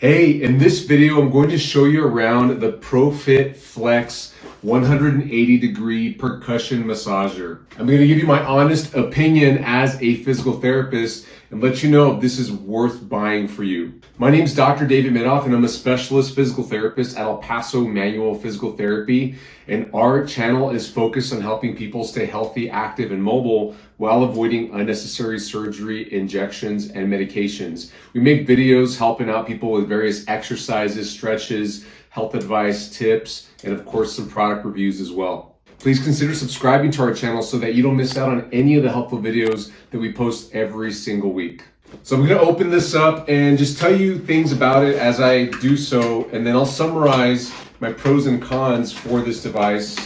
Hey, in this video, I'm going to show you around the ProFit Flex 180-degree percussion massager. I'm going to give you my honest opinion as a physical therapist and let you know if this is worth buying for you. My name is Dr. David Midoff, and I'm a specialist physical therapist at El Paso Manual Physical Therapy. And our channel is focused on helping people stay healthy, active, and mobile while avoiding unnecessary surgery, injections, and medications. We make videos helping out people with various exercises, stretches, health advice, tips, and of course some product reviews as well. Please consider subscribing to our channel so that you don't miss out on any of the helpful videos that we post every single week. So I'm going to open this up and just tell you things about it as I do so, and then I'll summarize my pros and cons for this device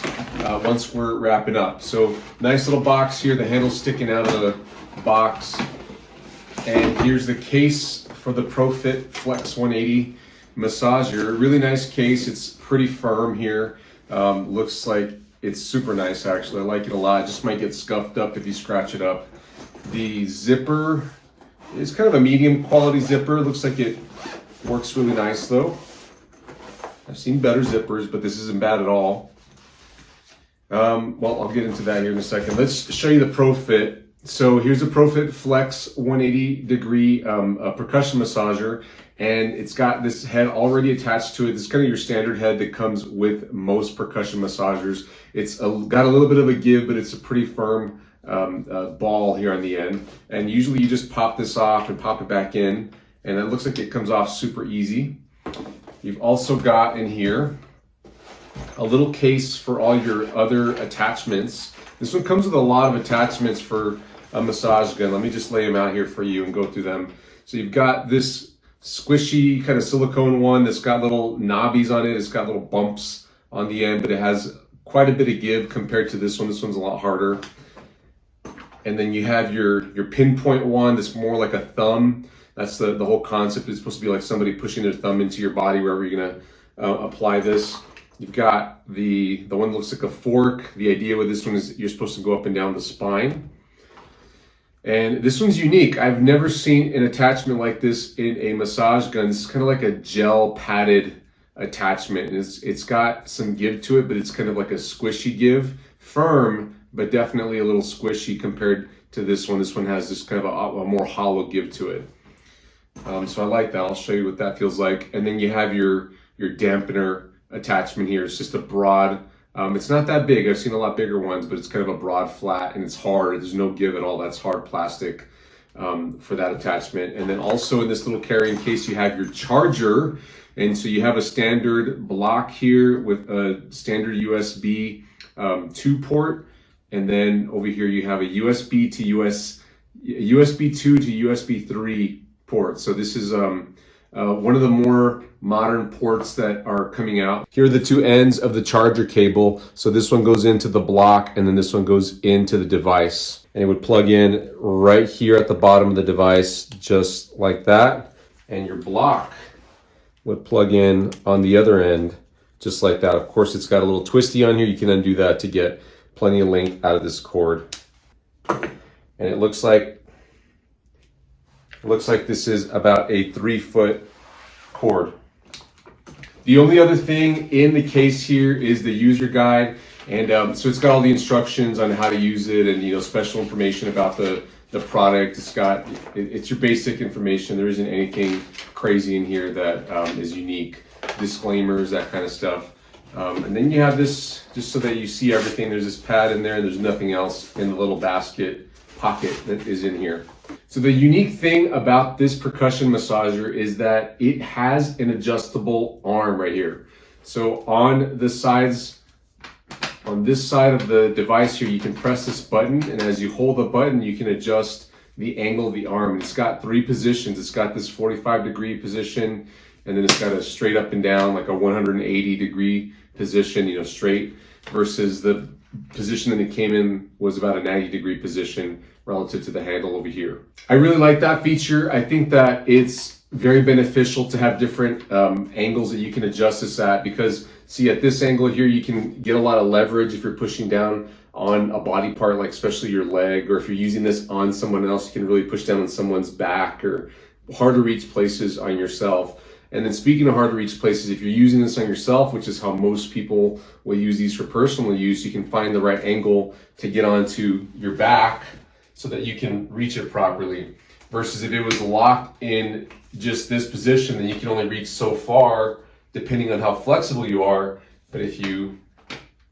once we're wrapping up. So nice little box here, the handle's sticking out of the box. And here's the case for the ProFit Flex 180 massager. Really nice case, it's pretty firm here. Looks like it's super nice actually, I like it a lot. It just might get scuffed up if you scratch it up. The zipper is kind of a medium quality zipper. Looks like it works really nice though. I've seen better zippers, but this isn't bad at all. Well, I'll get into that here in a second. Let's show you the ProFit. So here's a ProFit Flex 180-degree percussion massager, and it's got this head already attached to it. This is kind of your standard head that comes with most percussion massagers. It's got a little bit of a give, but it's a pretty firm ball here on the end. And usually you just pop this off and pop it back in, and it looks like it comes off super easy. You've also got in here a little case for all your other attachments. This one comes with a lot of attachments for a massage gun. Let me just lay them out here for you and go through them. So you've got this squishy kind of silicone one that's got little knobbies on it. It's got little bumps on the end, but it has quite a bit of give compared to this one. This one's a lot harder. And then you have your pinpoint one that's more like a thumb. That's the whole concept. It's supposed to be like somebody pushing their thumb into your body wherever you're gonna apply this. You've got the one that looks like a fork. The idea with this one is you're supposed to go up and down the spine. And this one's unique. I've never seen an attachment like this in a massage gun. It's kind of like a gel padded attachment. And it's got some give to it, but it's kind of like a squishy give. Firm, but definitely a little squishy compared to this one. This one has this kind of a more hollow give to it. So I like that. I'll show you what that feels like. And then you have your dampener attachment here. It's just a broad, it's not that big. I've seen a lot bigger ones, but it's kind of a broad flat and it's hard. There's no give at all. That's hard plastic for that attachment. And then also in this little carrying case, you have your charger. And so you have a standard block here with a standard USB 2 port. And then over here you have a USB 2 to USB 3 port. So this is one of the more modern ports that are coming out. Here are the two ends of the charger cable. So this one goes into the block and then this one goes into the device. And it would plug in right here at the bottom of the device, just like that. And your block would plug in on the other end, just like that. Of course, it's got a little twisty on here. You can undo that to get plenty of length out of this cord. And it looks like this is about a 3-foot cord. The only other thing in the case here is the user guide, and so it's got all the instructions on how to use it, and special information about the product. It's your basic information. There isn't anything crazy in here that is unique. Disclaimers, that kind of stuff. And then you have this, just so that you see everything. There's this pad in there, and there's nothing else in the little basket pocket that is in here. So the unique thing about this percussion massager is that it has an adjustable arm right here. So on the sides, on this side of the device here, you can press this button, and as you hold the button, you can adjust the angle of the arm. And it's got 3 positions. It's got this 45-degree position, and then it's got a straight up and down, like a 180-degree position, straight, versus the position that it came in was about a 90-degree position relative to the handle over here. I really like that feature. I think that it's very beneficial to have different angles that you can adjust this at, because see, at this angle here, you can get a lot of leverage if you're pushing down on a body part, like especially your leg, or if you're using this on someone else, you can really push down on someone's back or hard to reach places on yourself. And then speaking of hard to reach places, if you're using this on yourself, which is how most people will use these for personal use, you can find the right angle to get onto your back so that you can reach it properly. Versus if it was locked in just this position, then you can only reach so far depending on how flexible you are. But if you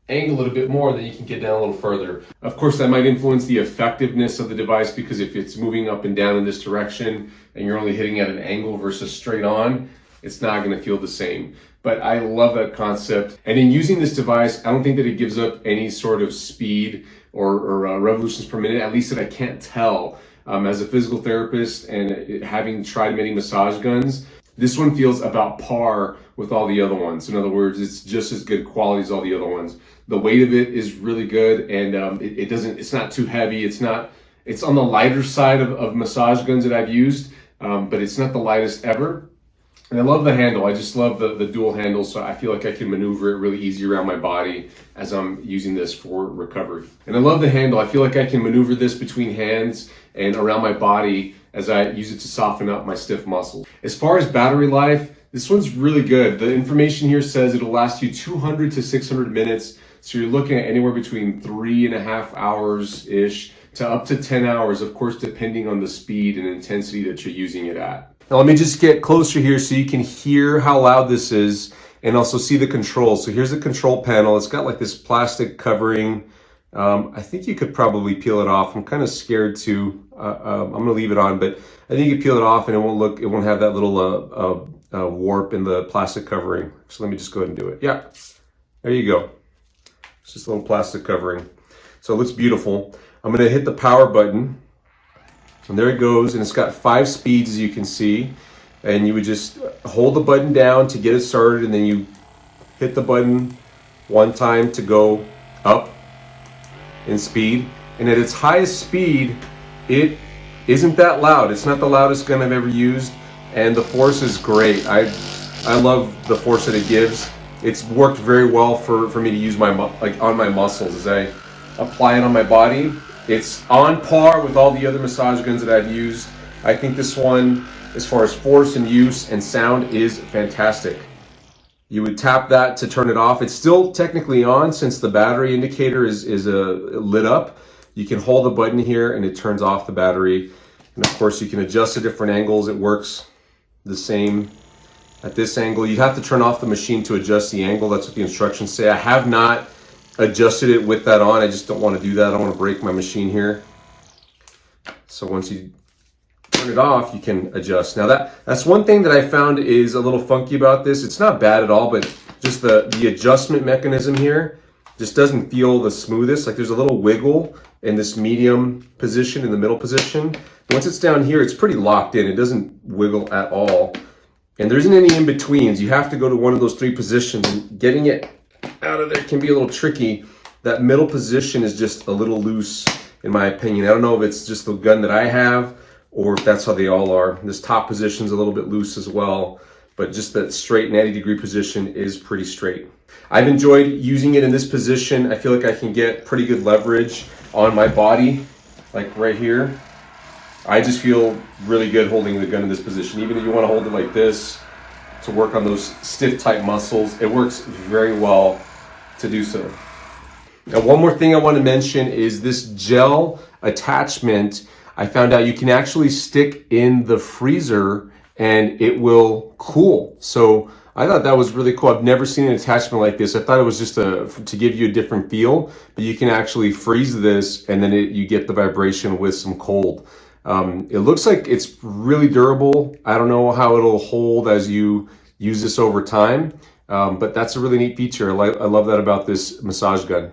angle it a bit more, then you can get down a little further. Of course, that might influence the effectiveness of the device, because if it's moving up and down in this direction and you're only hitting at an angle versus straight on, it's not going to feel the same. But I love that concept. And in using this device, I don't think that it gives up any sort of speed or revolutions per minute, at least that I can't tell. As a physical therapist and having tried many massage guns, this one feels about par with all the other ones. In other words, it's just as good quality as all the other ones. The weight of it is really good, and it's not too heavy. It's on the lighter side of massage guns that I've used, but it's not the lightest ever. And I love the handle. I just love the dual handle, so I feel like I can maneuver it really easy around my body as I'm using this for recovery. And I love the handle. I feel like I can maneuver this between hands and around my body as I use it to soften up my stiff muscles. As far as battery life, this one's really good. The information here says it'll last you 200 to 600 minutes. So you're looking at anywhere between 3.5 hours-ish to up to 10 hours, of course, depending on the speed and intensity that you're using it at. Now let me just get closer here so you can hear how loud this is and also see the controls. So here's the control panel. It's got like this plastic covering. I think you could probably peel it off. I'm kind of scared to. I'm gonna leave it on, but I think you can peel it off and it won't have that little warp in the plastic covering. So let me just go ahead and do it. Yeah, there you go. It's just a little plastic covering. So it looks beautiful. I'm gonna hit the power button. And there it goes, and it's got 5 speeds, as you can see. And you would just hold the button down to get it started, and then you hit the button one time to go up in speed. And at its highest speed, it isn't that loud. It's not the loudest gun I've ever used, and the force is great. I love the force that it gives. It's worked very well for me to use on my muscles as I apply it on my body. It's on par with all the other massage guns that I've used. I think this one, as far as force and use and sound, is fantastic. You would tap that to turn it off. It's still technically on since the battery indicator is lit up. You can hold the button here and it turns off the battery. And of course you can adjust to different angles. It works the same at this angle. You'd have to turn off the machine to adjust the angle. That's what the instructions say. I have not adjusted it with that on. I just don't want to do that. I don't want to break my machine here. So once you turn it off, you can adjust. Now that's one thing that I found is a little funky about this. It's not bad at all, but just the adjustment mechanism here just doesn't feel the smoothest. Like there's a little wiggle in this medium position, in the middle position. Once it's down here, it's pretty locked in. It doesn't wiggle at all. And there isn't any in-betweens. You have to go to one of those 3 positions, and getting it out of there can be a little tricky. That middle position is just a little loose, in my opinion. I don't know if it's just the gun that I have or if that's how they all are. This top position is a little bit loose as well, but just that straight 90-degree position is pretty straight. I've enjoyed using it in this position. I feel like I can get pretty good leverage on my body, like right here. I just feel really good holding the gun in this position. Even if you want to hold it like this to work on those stiff, tight muscles, it works very well to do so. Now, one more thing I want to mention is this gel attachment. I found out you can actually stick in the freezer and it will cool. So I thought that was really cool. I've never seen an attachment like this. I thought it was just to give you a different feel, but you can actually freeze this and then you get the vibration with some cold. It looks like it's really durable. I don't know how it'll hold as you use this over time, but that's a really neat feature. I love that about this massage gun.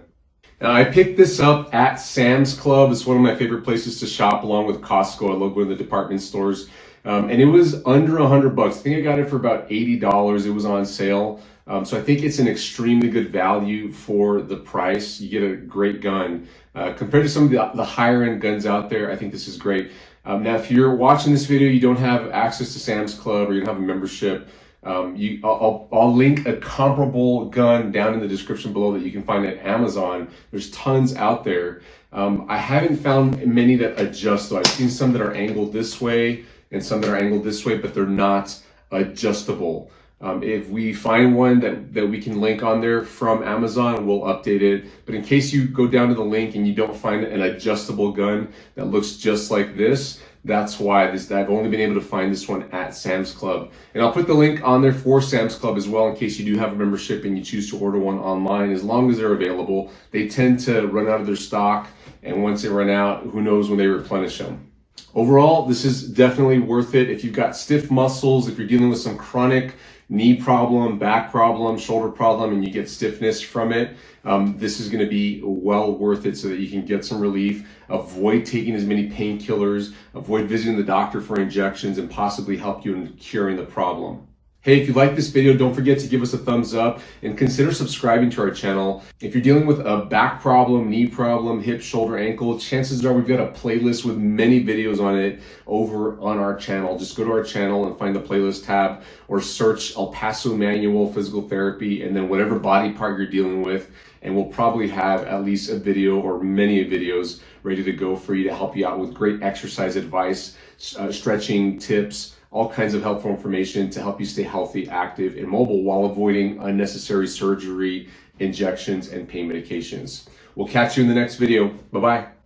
Now, I picked this up at Sam's Club. It's one of my favorite places to shop, along with Costco. I love going to the department stores. And it was under $100. I think I got it for about $80. It was on sale. So I think it's an extremely good value for the price. You get a great gun. Compared to some of the higher end guns out there, I think this is great. Now, if you're watching this video, you don't have access to Sam's Club or you don't have a membership, I'll link a comparable gun down in the description below that you can find at Amazon. There's tons out there. I haven't found many that adjust though. I've seen some that are angled this way and some that are angled this way, but they're not adjustable. If we find one that we can link on there from Amazon, we'll update it. But in case you go down to the link and you don't find an adjustable gun that looks just like this, that's why I've only been able to find this one at Sam's Club. And I'll put the link on there for Sam's Club as well in case you do have a membership and you choose to order one online, as long as they're available. They tend to run out of their stock, and once they run out, who knows when they replenish them. Overall, this is definitely worth it. If you've got stiff muscles, if you're dealing with some chronic knee problem, back problem, shoulder problem, and you get stiffness from it, this is going to be well worth it so that you can get some relief, avoid taking as many painkillers, avoid visiting the doctor for injections, and possibly help you in curing the problem. Hey, if you like this video, don't forget to give us a thumbs up and consider subscribing to our channel. If you're dealing with a back problem, knee problem, hip, shoulder, ankle, chances are we've got a playlist with many videos on it over on our channel. Just go to our channel and find the playlist tab, or search El Paso Manual Physical Therapy and then whatever body part you're dealing with, and we'll probably have at least a video or many videos ready to go for you to help you out with great exercise advice, stretching tips, all kinds of helpful information to help you stay healthy, active, and mobile while avoiding unnecessary surgery, injections, and pain medications. We'll catch you in the next video. Bye-bye.